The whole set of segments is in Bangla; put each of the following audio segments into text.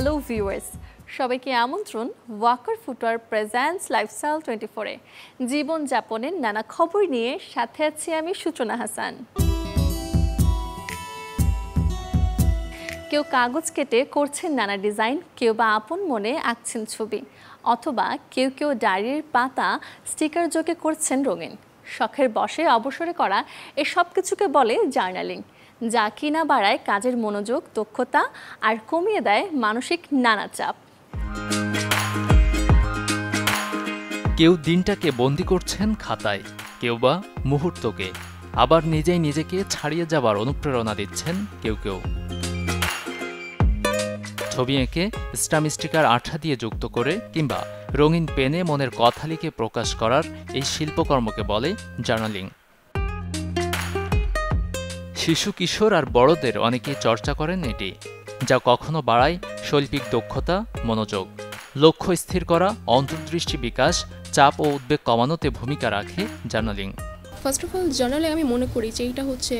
হ্যালো ভিউয়ার্স, সবাইকে আমন্ত্রণ ওয়াকার ফুটওয়ার প্রেজেন্টস লাইফস্টাইল 24-এ জীবনযাপনের নানা খবর নিয়ে সাথে আছি আমি সূচনা হাসান। কেউ কাগজ কেটে করছেন নানা ডিজাইন, কেউ বা আপন মনে আঁকছেন ছবি, অথবা কেউ কেউ ডায়েরির পাতা স্টিকার যোগে করছেন রঙিন। শখের বশে অবসরে করা এসব কিছুকে বলে জার্নালিং, যা কিনা বাড়ায় কাজের মনোযোগ, দক্ষতা আর কমিয়ে দেয় মানসিক নানা চাপ। কেউ দিনটাকে বন্দি করছেন খাতায়, কেউ বা মুহূর্তকে, আবার নিজেই নিজেকে ছাড়িয়ে যাবার অনুপ্রেরণা দিচ্ছেন কেউ কেউ। ছবি এঁকে স্টাম্প স্টিকার আঠা দিয়ে যুক্ত করে কিংবা রঙিন পেনে মনের কথা লিখে প্রকাশ করার এই শিল্পকর্মকে বলে জার্নালিং। শিশু, কিশোর আর বড়দের অনেকেই চর্চা করেন এটি, যা কখনো বাড়ায় শৈল্পিক দক্ষতা, মনোযোগ, লক্ষ্য স্থির করা, অন্তর্দৃষ্টি বিকাশ, চাপ ও উদ্বেগ কমানোতে ভূমিকা রাখে journaling. First of all journaling আমি মনে করি যে এটা হচ্ছে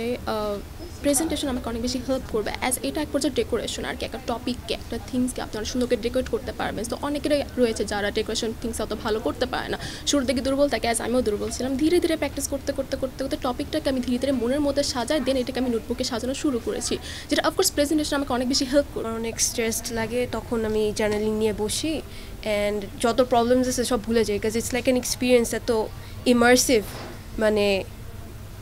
প্রেজেন্টেশন আমাকে অনেক বেশি হেল্প করবে, অ্যাজ এটা এক পর্যায়ে ডেকোরেশন আর কি, একটা টপিককে, একটা থিংসকে আপনি অনেক সুন্দর করে ডেকোরেট করতে পারবেন। তো অনেকেরই রয়েছে যারা ডেকোরেশন থিংস অত ভালো করতে পারে না, শুরুর দিকে দুর্বল থাকে, অ্যাজ আমিও দুর্বল ছিলাম। ধীরে ধীরে প্র্যাকটিস করতে করতে করতে করতে টপিকটাকে আমি ধীরে ধীরে মনের মধ্যে সাজাই, দেন এটাকে আমি নোটবুকে সাজানো শুরু করেছি, যেটা অফকোর্স প্রেজেন্টেশন আমাকে অনেক বেশি হেল্প করে। অনেক স্ট্রেসড লাগে তখন আমি জার্নালিং নিয়ে বসি, অ্যান্ড যত প্রবলেমস আছে সব ভুলে যাই, because it's like an experience, এত ইমার্সিভ।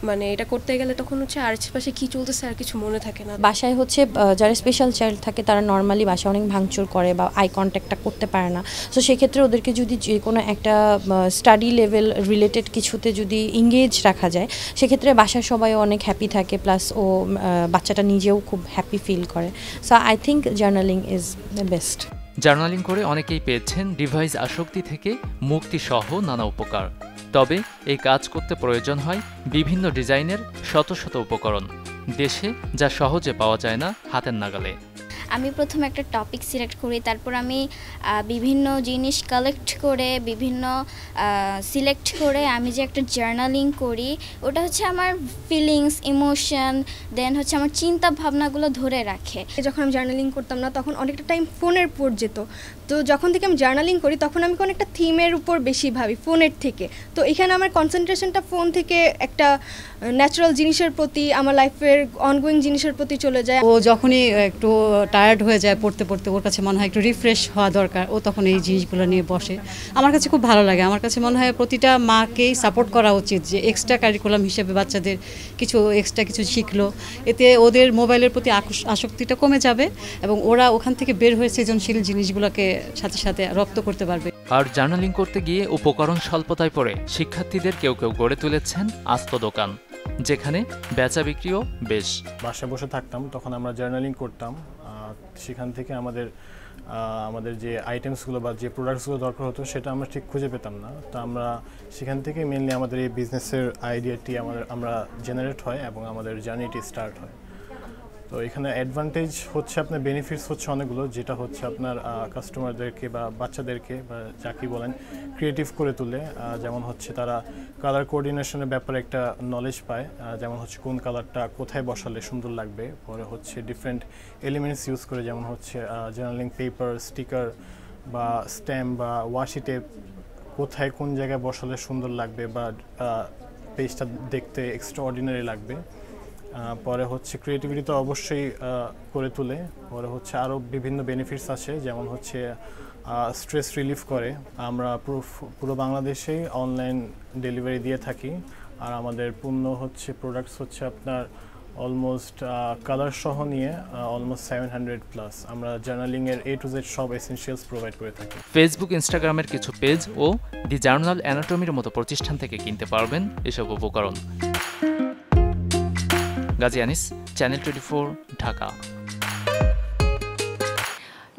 মানে এটা করতে গেলে তখন হচ্ছে আশেপাশে কী চলতেছে আর কিছু মনে থাকে না। বাসায় হচ্ছে যারা স্পেশাল চাইল্ড থাকে তারা নর্মালি বাসায় অনেক ভাঙচুর করে বা আই কন্ট্যাক্টটা করতে পারে না। সো সেক্ষেত্রে ওদেরকে যদি যে কোনো একটা স্টাডি লেভেল রিলেটেড কিছুতে যদি এঙ্গেজ রাখা যায়, সেক্ষেত্রে বাসার সবাই অনেক হ্যাপি থাকে, প্লাস ও বাচ্চাটা নিজেও খুব হ্যাপি ফিল করে। So I think journaling is the best. Journaling করে অনেকেই পেয়েছেন ডিভাইস আসক্তি থেকে মুক্তি সহ নানা উপকার। তবে এই কাজ করতে প্রয়োজন হয় বিভিন্ন ডিজাইনের শত শত উপকরণ, দেশে যা সহজে পাওয়া যায় না হাতের নাগালে। আমি প্রথমে একটা টপিক সিলেক্ট করি, তারপর আমি বিভিন্ন জিনিস কালেক্ট করে বিভিন্ন সিলেক্ট করে আমি যে একটা জার্নালিং করি, ওটা হচ্ছে আমার ফিলিংস, ইমোশন, দেন হচ্ছে আমার চিন্তা ভাবনাগুলো ধরে রাখে। যখন আমি জার্নালিং করতাম না তখন অনেকটা টাইম ফোনের উপর যেত, তো যখন থেকে আমি জার্নালিং করি তখন আমি কোনো একটা থিমের উপর বেশি ভাবি ফোনের থেকে। তো এখানে আমার কনসেন্ট্রেশনটা ফোন থেকে একটা ন্যাচারাল জিনিসের প্রতি, আমার লাইফের অনগোয়িং জিনিসের প্রতি চলে যায়। ও যখনই একটু টায়ার্ড হয়ে যায় পড়তে পড়তে, ওর কাছে মনে হয় একটু রিফ্রেশ হওয়া দরকার, ও তখন এই জিনিসগুলো নিয়ে বসে। আমার কাছে খুব ভালো লাগে। আমার কাছে মনে হয় প্রতিটা মাকেই সাপোর্ট করা উচিত যে এক্সট্রা কারিকুলাম হিসেবে বাচ্চাদের কিছু এক্সট্রা কিছু শিখলো, এতে ওদের মোবাইলের প্রতি আসক্তিটা কমে যাবে এবং ওরা ওখান থেকে বের হয়ে সৃজনশীল জিনিসগুলোকে সাথে সাথে রপ্ত করতে পারবে। আর জার্নালিং করতে গিয়ে উপকরণ স্বল্পতায় পড়ে শিক্ষার্থীদের কেউ কেউ গড়ে তুলেছেন আস্ত দোকান, যেখানে বেচা বিক্রিও বেশ। বাসায় বসে থাকতাম, তখন আমরা জার্নালিং করতাম, সেখান থেকে আমাদের যে আইটেমসগুলো বা যে প্রোডাক্টসগুলো দরকার হতো সেটা আমরা ঠিক খুঁজে পেতাম না। তো আমরা সেখান থেকে মেনলি আমাদের এই বিজনেসের আইডিয়াটি আমরা জেনারেট হয় এবং আমাদের জার্নিটি স্টার্ট হয়। তো এখানে অ্যাডভান্টেজ হচ্ছে আপনার বেনিফিটস হচ্ছে অনেকগুলো, যেটা হচ্ছে আপনার কাস্টমারদেরকে বা বাচ্চাদেরকে বা যাকে বলেন ক্রিয়েটিভ করে তোলে। যেমন হচ্ছে তারা কালার কোঅর্ডিনেশনের ব্যাপারে একটা নলেজ পায়, যেমন হচ্ছে কোন কালারটা কোথায় বসালে সুন্দর লাগবে। পরে হচ্ছে ডিফারেন্ট এলিমেন্টস ইউজ করে, যেমন হচ্ছে জার্নালিং পেপার, স্টিকার বা স্ট্যাম্প বা ওয়াশি টেপ, কোথায় কোন জায়গায় বসালে সুন্দর লাগবে বা পেজটা দেখতে এক্সট্রা অর্ডিনারি লাগবে। পরে হচ্ছে ক্রিয়েটিভিটি তো অবশ্যই করে তোলে। পরে হচ্ছে আরও বিভিন্ন বেনিফিটস আছে, যেমন হচ্ছে স্ট্রেস রিলিফ করে। আমরা পুরো বাংলাদেশেই অনলাইন ডেলিভারি দিয়ে থাকি, আর আমাদের পণ্য হচ্ছে প্রোডাক্টস হচ্ছে আপনার অলমোস্ট কালার সহ নিয়ে অলমোস্ট 700+। আমরা জার্নালিংয়ের A to Z সব এসেনশিয়ালস প্রোভাইড করে থাকি। ফেসবুক, ইনস্টাগ্রামের কিছু পেজ ও দি জার্নাল অ্যানাটমির মতো প্রতিষ্ঠান থেকে কিনতে পারবেন এসব উপকরণ। গাজী আনিস, চ্যানেল 24, ঢাকা।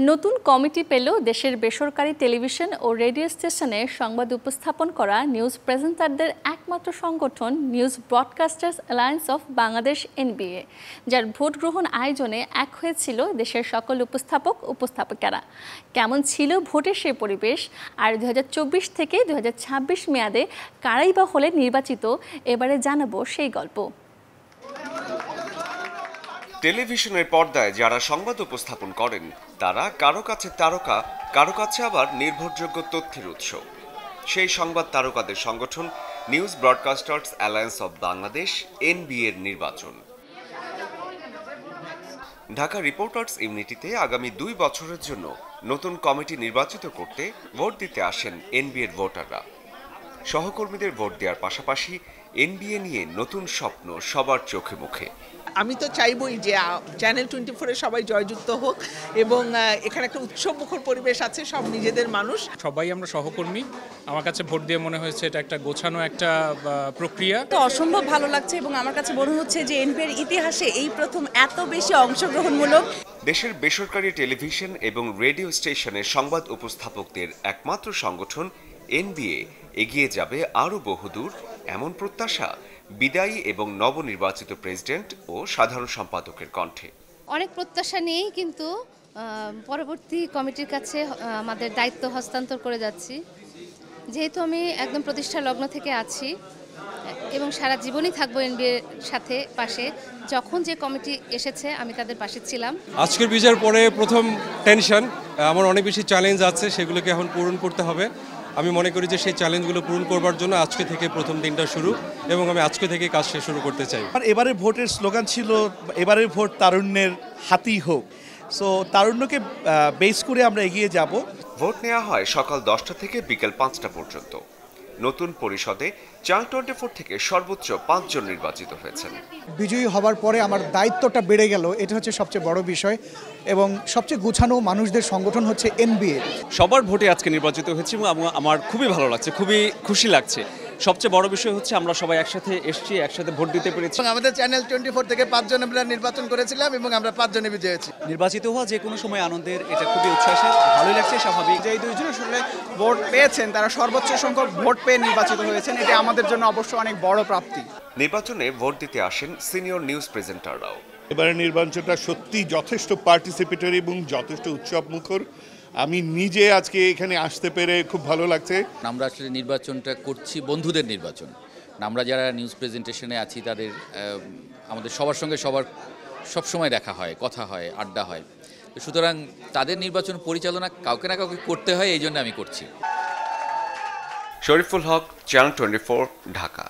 নতুন কমিটি পেল দেশের বেসরকারি টেলিভিশন ও রেডিও স্টেশনে সংবাদ উপস্থাপন করা নিউজ প্রেজেন্টারদের একমাত্র সংগঠন news broadcasters alliance of Bangladesh (NBA), যার ভোট গ্রহণ আয়োজনে এক হয়েছিল দেশের সকল উপস্থাপকেরা। কেমন ছিল ভোটের সেই পরিবেশ, আর 2024 থেকে 2026 মেয়াদে কারাই বা হলে নির্বাচিত, এবারে জানাবো সেই গল্প। টেলিভিশনের পর্দায় যারা সংবাদ উপস্থাপন করেন তারা কারো কাছে তারকা, কারো কাছে আবার নির্ভরযোগ্য তথ্যের উৎস। সেই সংবাদ তারকাদের সংগঠন news broadcasters alliance of Bangladesh NBA এর নির্বাচন। ঢাকা রিপোর্টার্স ইউনিটিতে আগামী 2 বছরের জন্য নতুন কমিটি নির্বাচিত করতে ভোট দিতে আসেন এনবিএ এর ভোটাররা। সহকর্মীদের ভোট দেওয়ার পাশাপাশি এনবিএ নিয়ে নতুন স্বপ্ন সবার চোখে মুখে। আমি তো চাইবই যে চ্যানেল 24-এ সবাই জয়যুক্ত হোক এবং এখানে একটা উৎসবমুখর পরিবেশ আছে, সব নিজেদের মানুষ, সবাই আমরা সহকর্মী। আমার কাছে ভোট দিয়ে মনে হয়েছে এটা একটা গোছানো একটা প্রক্রিয়া। তো অসম্ভব ভালো লাগছে এবং আমার কাছে মনে হচ্ছে যে এনবিএর ইতিহাসে এই প্রথম এত বেশি অংশগ্রহণমূলক। দেশের বেসরকারি টেলিভিশন এবং রেডিও স্টেশনের সংবাদ উপস্থাপকদের একমাত্র সংগঠন এনবিএ এগিয়ে যাবে আরও বহুদূর, এমন প্রত্যাশা বিদায়ী এবং নবনির্বাচিত প্রেসিডেন্ট ও সাধারণ সম্পাদকের কণ্ঠে। অনেক প্রত্যাশা নিয়েই কিন্তু পরবর্তী কমিটির কাছে আমাদের দায়িত্ব হস্তান্তর করে যাচ্ছি। যেহেতু আমি একদম প্রতিষ্ঠা লগ্ন থেকে আছি এবং সারা জীবনই থাকবো এনবিএর সাথে পাশে, যখন যে কমিটি এসেছে আমি তাদের পাশে ছিলাম। আজকের বিজয়ের পরে প্রথম টেনশন, আমার অনেক বেশি চ্যালেঞ্জ আছে, সেগুলোকে এখন পূরণ করতে হবে। আমি মনে করি যে সেই চ্যালেঞ্জগুলো পূরণ করবার জন্য আজকে থেকে প্রথম দিনটা শুরু, এবং আমি আজকে থেকে কাজ শুরু করতে চাই। এবারে ভোটের স্লোগান ছিল এবারের ভোট তারুণ্যের হাতেই হোক। সো তারুণ্যকে বেস করে আমরা এগিয়ে যাব। ভোট নেওয়া হয় সকাল 10টা থেকে বিকেল 5টা পর্যন্ত। নতুন পরিষদে চ্যানেল 24 থেকে সর্বোচ্চ 5 জন নির্বাচিত হয়েছেন। বিজয়ী হবার পরে আমার দায়িত্বটা বেড়ে গেল, এটা হচ্ছে সবচেয়ে বড় বিষয়, এবং সবচেয়ে গোছানো মানুষদের সংগঠন হচ্ছে এনবিএ। সবার ভোটে আজকে নির্বাচিত হয়েছে এবং আমার খুবই ভালো লাগছে, খুবই খুশি লাগছে। সবচেয়ে বড় বিষয় হচ্ছে আমরা সবাই একসাথে এসেছি, একসাথে ভোট দিতে পেরেছি। আমাদের চ্যানেল 24 থেকে 5 জন আমরা নির্বাচন করেছিলাম এবং আমরা 5 জনে বিজয়ী হয়েছি। নির্বাচিত হওয়া যে কোনো সময় আনন্দের, এটা খুবই উচ্ছ্বাসের, ভালোই লাগছে, স্বাভাবিক। যে 2 জন আসলে ভোট পেয়েছেন তারা সর্বোচ্চ সংখ্যক ভোট পেয়ে নির্বাচিত হয়েছেন, এটা আমাদের জন্য অবশ্যই অনেক বড় প্রাপ্তি। নির্বাচনে ভোট দিতে আসেন সিনিয়র নিউজ প্রেজেন্টাররাও। এবারে নির্বাচনটা সত্যি যথেষ্ট পার্টিসিপেটরি এবং যথেষ্ট উৎসব মুখর। আমি নিজে আজকে এখানে আসতে পেরে খুব ভালো লাগছে। আমরা আসলে নির্বাচনটা করছি বন্ধুদের নির্বাচন। আমরা যারা নিউজ প্রেজেন্টেশনে আছি তাদের আমাদের সবার সঙ্গে সব সময় দেখা হয়, কথা হয়, আড্ডা হয়। তো সুতরাং তাদের নির্বাচন পরিচালনা কাউকে না কাউকে করতে হয়, এই জন্য আমি করছি। শরীফুল হক, চ্যানেল 24, ঢাকা।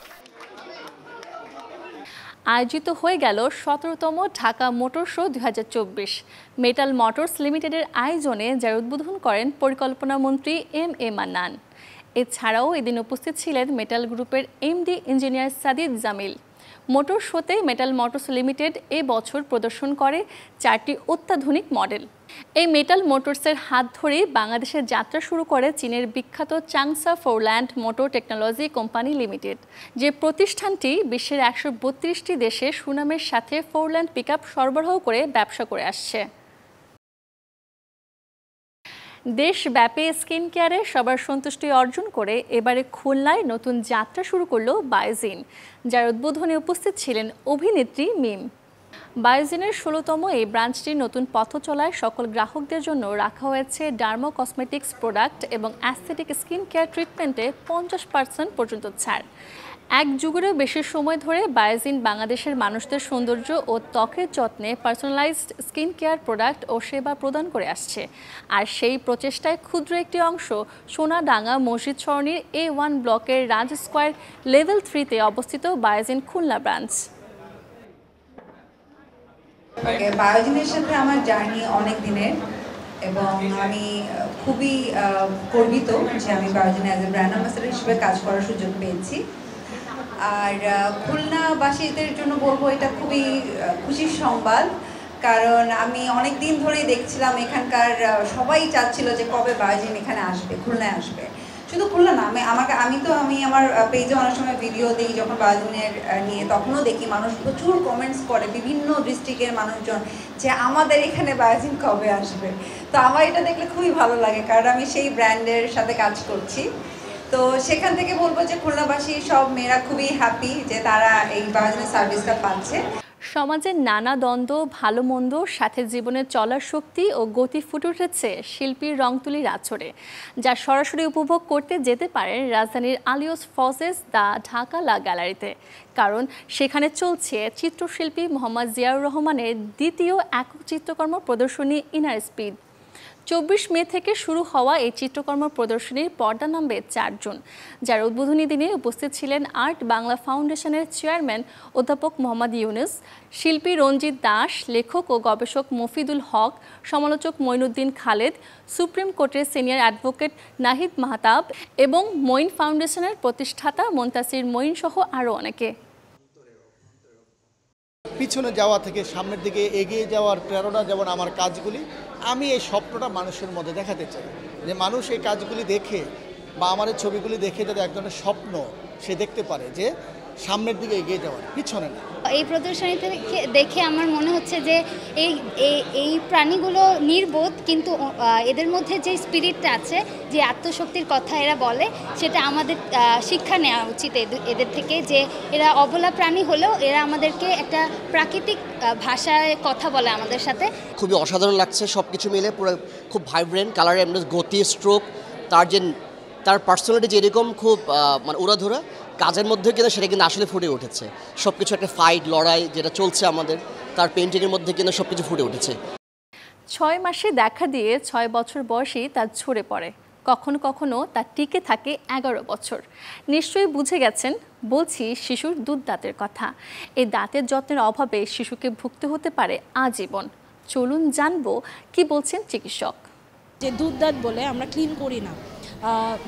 আয়োজিত হয়ে গেল 17তম Dhaka motor show 2024। Metal motors লিমিটেডের আয়োজনে যার উদ্বোধন করেন পরিকল্পনা মন্ত্রী এম.এ. মান্নান। এছাড়াও এদিন উপস্থিত ছিলেন মেটাল গ্রুপের MD engineer Sadid Jamil. Motor শোতে মেটাল মোটরস লিমিটেড এ বছর প্রদর্শন করে 4টি অত্যাধুনিক মডেল। এই মেটাল মোটরসের হাত ধরেই বাংলাদেশের যাত্রা শুরু করে চীনের বিখ্যাত চাংসা Foreland motor technology company limited, যে প্রতিষ্ঠানটি বিশ্বের 132টি দেশে সুনামের সাথে ফোরল্যান্ড পিকআপ সরবরাহ করে ব্যবসা করে আসছে। দেশব্যাপী স্কিন কেয়ারে সবার সন্তুষ্টি অর্জন করে এবারে খুলনায় নতুন যাত্রা শুরু করলো বায়োজিন, যার উদ্বোধনে উপস্থিত ছিলেন অভিনেত্রী মিম। বায়োজিনের 16তম এই ব্রাঞ্চটির নতুন পথ চলায় সকল গ্রাহকদের জন্য রাখা হয়েছে ডার্মো কসমেটিক্স প্রোডাক্ট এবং অ্যাস্থেটিক স্কিন কেয়ার ট্রিটমেন্টে 50% পর্যন্ত ছাড়। এক যুগেরও বেশি সময় ধরে বায়োজিন বাংলাদেশের মানুষদের সৌন্দর্য ও ত্বকের যত্নে পার্সোনালাইজড স্কিন কেয়ার প্রোডাক্ট ও সেবা প্রদান করে আসছে। আর সেই প্রচেষ্টায় ক্ষুদ্র একটি অংশ সোনাডাঙ্গা মসজিদ সরণির A1 ব্লকের রাজ স্কয়ার লেভেল 3-তে অবস্থিত বায়োজিন খুলনা ব্রাঞ্চ। বায়োজিনের সাথে আমার জার্নি অনেক দিনের এবং আমি খুবই গর্বিত যে আমি বায়োজিনে অ্যাজ এ ব্র্যান্ড অ্যাম্বাসেডর হিসেবে কাজ করার সুযোগ পেয়েছি। আর খুলনাবাসীদের জন্য বলবো এটা খুবই খুশির সংবাদ, কারণ আমি অনেক দিন ধরেই দেখছিলাম এখানকার সবাই চাচ্ছিল যে কবে বায়োজিন এখানে আসবে, খুলনায় আসবে। শুধু খুলনা না, আমি আমার পেজে অনেক সময় ভিডিও দিই যখন বায়োজিনের নিয়ে, তখনও দেখি মানুষ প্রচুর কমেন্টস করে, বিভিন্ন ডিস্ট্রিক্টের মানুষজন, যে আমাদের এখানে বায়োজিন কবে আসবে। তো আমার এটা দেখলে খুবই ভালো লাগে, কারণ আমি সেই ব্র্যান্ডের সাথে কাজ করছি। তো সেখান থেকে বলবো যে খুলনাবাসী সব মেয়েরা খুবই হ্যাপি যে তারা এই বায়োজিনের সার্ভিসটা পাচ্ছে। সমাজের নানা দ্বন্দ্ব, ভালো মন্দ, সাথে জীবনের চলার শক্তি ও গতি ফুটে উঠেছে শিল্পীর রংতুলির আঁচড়ে, যা সরাসরি উপভোগ করতে যেতে পারেন রাজধানীর আলিয়স ফজেস দ্য ঢাকা লা গ্যালারিতে। কারণ সেখানে চলছে চিত্রশিল্পী মোহাম্মদ জিয়াউর রহমানের দ্বিতীয় একক চিত্রকর্ম প্রদর্শনী ইনার স্পিড। 24 মে থেকে শুরু হওয়া এই চিত্রকর্ম প্রদর্শনীর পর্দা নামবে 4 জুন, যার উদ্বোধনী দিনে উপস্থিত ছিলেন আর্ট বাংলা ফাউন্ডেশনের চেয়ারম্যান অধ্যাপক মোহাম্মদ ইউনুস, শিল্পী রঞ্জিত দাস, লেখক ও গবেষক মফিদুল হক, সমালোচক মঈনুদ্দিন খালেদ, সুপ্রিম কোর্টের সিনিয়র অ্যাডভোকেট নাহিদ মাহতাব এবং মঈন ফাউন্ডেশনের প্রতিষ্ঠাতা মন্তাসির মঈন সহ আরও অনেকে। পিছনে যাওয়া থেকে সামনের দিকে এগিয়ে যাওয়ার প্রেরণা যেমন আমার কাজগুলি, আমি এই স্বপ্নটা মানুষের মধ্যে দেখাতে চাই, যে মানুষ এই কাজগুলি দেখে বা আমার এই ছবিগুলি দেখে যাতে এক ধরনের স্বপ্ন সে দেখতে পারে, যে সামনের দিকে এগিয়ে যাওয়ার, পিছনে না। এই প্রদর্শনী দেখে আমার মনে হচ্ছে যে এই প্রাণীগুলো নির্বোধ, কিন্তু এদের মধ্যে যে স্পিরিটটা আছে, যে আত্মশক্তির কথা এরা বলে, সেটা আমাদের শিক্ষা নেওয়া উচিত এদের থেকে, যে এরা অবলা প্রাণী হলেও এরা আমাদেরকে একটা প্রাকৃতিক ভাষায় কথা বলে আমাদের সাথে। খুবই অসাধারণ লাগছে, সব কিছু মিলে পুরো খুব ভাইব্রেন্ট, কালার, গতি, স্ট্রোক, তার পার্সোনালিটি যেরকম খুব মানে উড়াধুরা, কাজের মধ্যে কিন্তু সেটা কিন্তু আসলে ফুটে উঠেছে। সব কিছু একটা ফাইট, লড়াই যেটা চলছে আমাদের, তার পেন্টিংয়ের মধ্যে কিন্তু সব কিছু ফুটে উঠেছে। 6 মাসে দেখা দিয়ে 6 বছর বয়সী তার ঝরে পড়ে, কখনো কখনো তা টিকে থাকে 11 বছর। নিশ্চয়ই বুঝে গেছেন বলছি শিশুর দুধ দাঁতের কথা। এই দাঁতের যত্নের অভাবে শিশুকে ভুগতে হতে পারে আজীবন। চলুন জানবো কি বলছেন চিকিৎসক। যে দুধ দাঁত বলে আমরা ক্লিন করি না,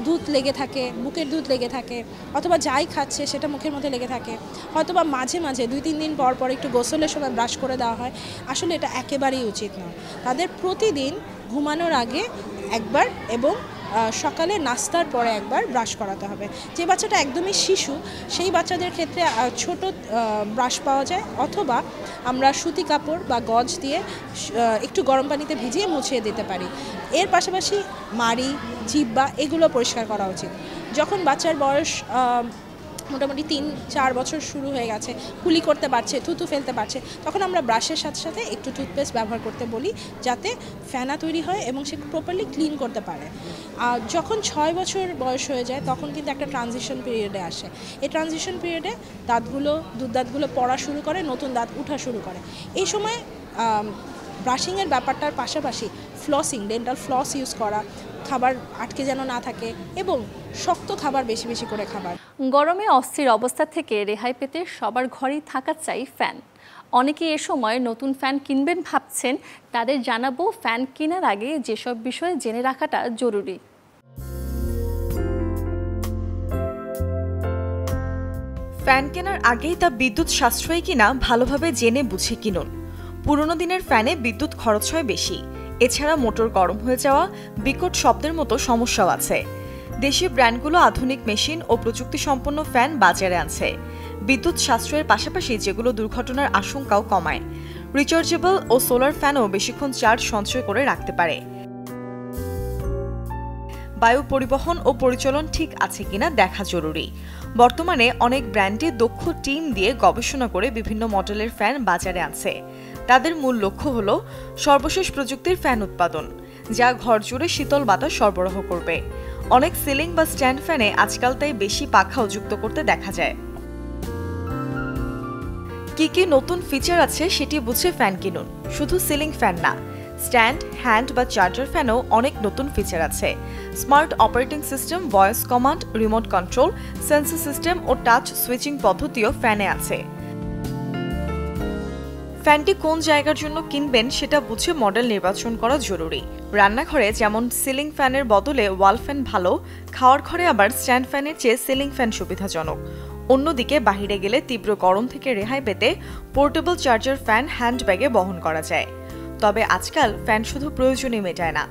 দুধ লেগে থাকে, বুকের দুধ লেগে থাকে, অথবা যাই খাচ্ছে সেটা মুখের মধ্যে লেগে থাকে, হয়তোবা মাঝে মাঝে 2-3 দিন পর পর একটু গোসলের সময় ব্রাশ করে দেওয়া হয়। আসলে এটা একেবারেই উচিত নয়। তাদের প্রতিদিন ঘুমানোর আগে একবার এবং সকালে নাস্তার পরে একবার ব্রাশ করাতে হবে। যে বাচ্চাটা একদমই শিশু, সেই বাচ্চাদের ক্ষেত্রে ছোট ব্রাশ পাওয়া যায়, অথবা আমরা সুতি কাপড় বা গজ দিয়ে একটু গরম পানিতে ভিজিয়ে মুছিয়ে দিতে পারি। এর পাশাপাশি মাড়ি, জিহ্বা এগুলো পরিষ্কার করা উচিত। যখন বাচ্চার বয়স মোটামুটি 3-4 বছর শুরু হয়ে গেছে, কুলি করতে পারছে, থুতু ফেলতে পারছে, তখন আমরা ব্রাশের সাথে সাথে একটু টুথপেস্ট ব্যবহার করতে বলি, যাতে ফেনা তৈরি হয় এবং সে প্রপারলি ক্লিন করতে পারে। যখন 6 বছর বয়স হয়ে যায় তখন কিন্তু একটা ট্রানজিশন পিরিয়ডে আসে। এই ট্রানজিশন পিরিয়ডে দুধ দাঁতগুলো পড়া শুরু করে, নতুন দাঁত উঠা শুরু করে। এই সময় ব্রাশিংয়ের ব্যাপারটার পাশাপাশি ফ্লসিং, ডেন্টাল ফ্লস ইউজ করা, খাবার আটকে যেন না থাকে এবং শক্ত খাবার বেশি বেশি করে খাবার। গরমে অস্থির অবস্থা থেকে রেহাই পেতে সবার ঘরেই থাকা চাই ফ্যান। অনেকে এ সময় নতুন ফ্যান কিনবেন ভাবছেন, তাদের জানাবো ফ্যান কেনার আগে যেসব বিষয়ে জেনে রাখাটা জরুরি। ফ্যান কেনার আগেই তা বিদ্যুৎ সাশ্রয়ী কিনা ভালোভাবে জেনে বুঝে কিনুন। পুরনো দিনের ফ্যানে বিদ্যুৎ খরচ হয় বেশি, এছাড়া মোটর গরম হয়ে যাওয়া, বিকট শব্দের মতো সমস্যাও আছে। দেশীয় ব্র্যান্ডগুলো আধুনিক মেশিন ও প্রযুক্তি সম্পন্ন ফ্যান বাজারে আনছে, বিদ্যুৎ সাশ্রয়ের পাশাপাশি যেগুলো দুর্ঘটনার আশঙ্কাও কমায়। রিচার্জেবল ও সোলার ফ্যানও বেশিক্ষণ চার্জ সঞ্চয় করে রাখতে পারে। বায়ু পরিবহন ও পরিচালন ঠিক আছে কিনা দেখা জরুরি। বর্তমানে অনেক ব্র্যান্ডে দক্ষ টিম দিয়ে গবেষণা করে বিভিন্ন মডেলের ফ্যান বাজারে আনছে। তাদের মূল লক্ষ্য হল সর্বশেষ প্রযুক্তির ফ্যান উৎপাদন, যা ঘর জুড়ে শীতল বাতাস সরবরাহ করবে। অনেক সিলিং বা স্ট্যান্ড ফ্যানে আজকাল তাই বেশি পাখাও যুক্ত করতে দেখা যায়। কি কি নতুন ফিচার আছে সেটি বুঝে ফ্যান কিনুন। শুধু সিলিং ফ্যান না, স্ট্যান্ড, হ্যান্ড বা চার্জার ফ্যানেও অনেক নতুন ফিচার আছে। Smart operating system, voice command, remote control, sensor system ও টাচ সুইচিং পদ্ধতিও ফ্যানে আছে। ফ্যানটি কোন জায়গার জন্য কিনবেন সেটা বুঝে মডেল নির্বাচন করা জরুরি। রান্নাঘরে যেমন সিলিং ফ্যানের বদলে ওয়াল ফ্যান ভালো, খাওয়ার ঘরে আবার স্ট্যান্ড ফ্যানের চেয়ে সিলিং ফ্যান সুবিধাজনক। অন্যদিকে বাহিরে গেলে তীব্র গরম থেকে রেহাই পেতে পোর্টেবল চার্জার ফ্যান হ্যান্ড ব্যাগে বহন করা যায়। তবে আজকাল ফ্যান শুধু প্রয়োজনই মেটায় না,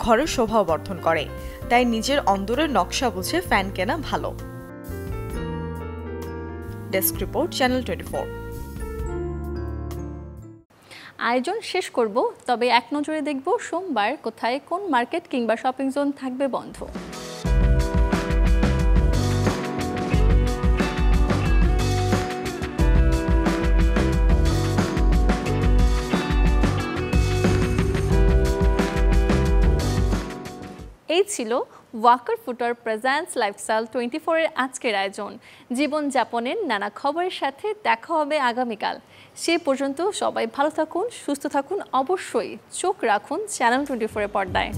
ঘরের শোভাও বর্ধন করে, তাই নিজের অন্দরের নকশা বুঝে ফ্যান কেনা ভালো। Desk report, channel 24। আয়োজন শেষ করব, তবে এক নজরে দেখব সোমবার কোথায় কোন মার্কেট কিংবা শপিং জোন থাকবে বন্ধ। ছিল ওয়াকার ফুটওয়্যার প্রেজেন্টস লাইফস্টাইল 24 এর আজকের আয়োজন। জীবনযাপনের নানা খবরের সাথে দেখা হবে আগামীকাল। সে পর্যন্ত সবাই ভালো থাকুন, সুস্থ থাকুন, অবশ্যই চোখ রাখুন চ্যানেল 24 এর পর্দায়।